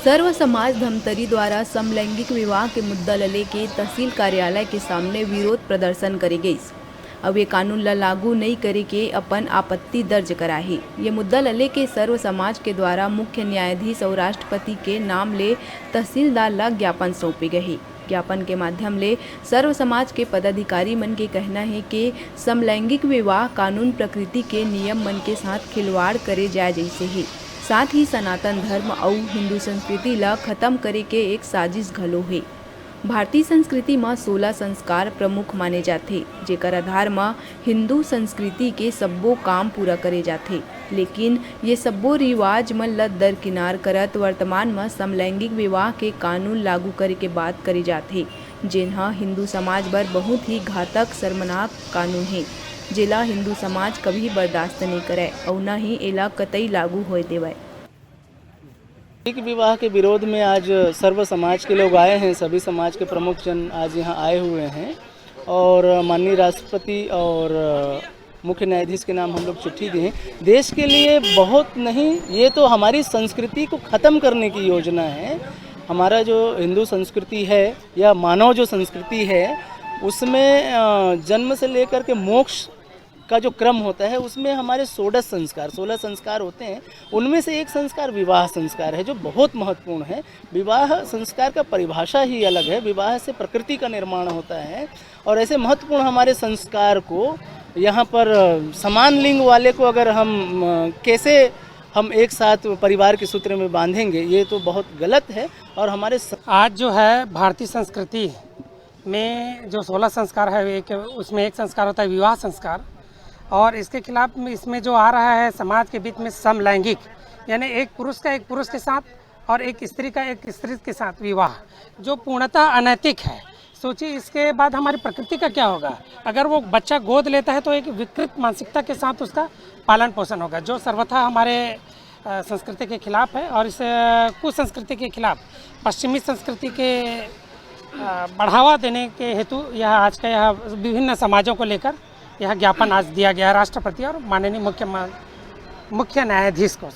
सर्व समाज धमतरी द्वारा समलैंगिक विवाह के मुद्दा ल लेके तहसील कार्यालय के सामने विरोध प्रदर्शन करे गईस। अब ये कानून ला लागू नहीं करे के अपन आपत्ति दर्ज कराही। ये मुद्दा ल लेके सर्व समाज के द्वारा मुख्य न्यायाधीश और राष्ट्रपति के नाम ले तहसीलदार ला ज्ञापन सौंपे गए। ज्ञापन के माध्यम ले सर्व समाज के पदाधिकारी मन के कहना है कि समलैंगिक विवाह कानून प्रकृति के नियम मन के साथ खिलवाड़ करे जाए जैसे ही, साथ ही सनातन धर्म और हिंदू संस्कृति ला खत्म करे के एक साजिश घलो है। भारतीय संस्कृति में 16 संस्कार प्रमुख माने जाते, जेकर आधार में हिंदू संस्कृति के सब्बो काम पूरा करे जाते। लेकिन ये सब्बो रिवाज मन ल दरकिनार करत वर्तमान में समलैंगिक विवाह के कानून लागू करे के बात करे जाते, जेनहा हिंदू समाज बर बहुत ही घातक शर्मनाक कानून है, जेला हिंदू समाज कभी बर्दाश्त नहीं करे और न ही एला कतई लागू होए देवय। विवाह के विरोध में आज सर्व समाज के लोग आए हैं। सभी समाज के प्रमुख जन आज यहाँ आए हुए हैं और माननीय राष्ट्रपति और मुख्य न्यायाधीश के नाम हम लोग चिट्ठी दिए। देश के लिए बहुत नहीं, ये तो हमारी संस्कृति को ख़त्म करने की योजना है। हमारा जो हिंदू संस्कृति है या मानव जो संस्कृति है उसमें जन्म से लेकर के मोक्ष का जो क्रम होता है उसमें हमारे 16 संस्कार होते हैं। उनमें से एक संस्कार विवाह संस्कार है जो बहुत महत्वपूर्ण है। विवाह संस्कार का परिभाषा ही अलग है। विवाह से प्रकृति का निर्माण होता है और ऐसे महत्वपूर्ण हमारे संस्कार को यहाँ पर समान लिंग वाले को अगर कैसे हम एक साथ परिवार के सूत्र में बांधेंगे, ये तो बहुत गलत है। और हमारे आज जो है भारतीय संस्कृति में जो 16 संस्कार है उसमें एक संस्कार होता है विवाह संस्कार, और इसके खिलाफ में इसमें जो आ रहा है समाज के बीच में समलैंगिक, यानी एक पुरुष का एक पुरुष के साथ और एक स्त्री का एक स्त्री के साथ विवाह, जो पूर्णतः अनैतिक है। सोचिए इसके बाद हमारी प्रकृति का क्या होगा। अगर वो बच्चा गोद लेता है तो एक विकृत मानसिकता के साथ उसका पालन पोषण होगा, जो सर्वथा हमारे संस्कृति के खिलाफ है। और इस कुसंस्कृति के खिलाफ पश्चिमी संस्कृति के बढ़ावा देने के हेतु यह आज का यह विभिन्न समाजों को लेकर यह ज्ञापन आज दिया गया राष्ट्रपति और माननीय मुख्य न्यायाधीश को।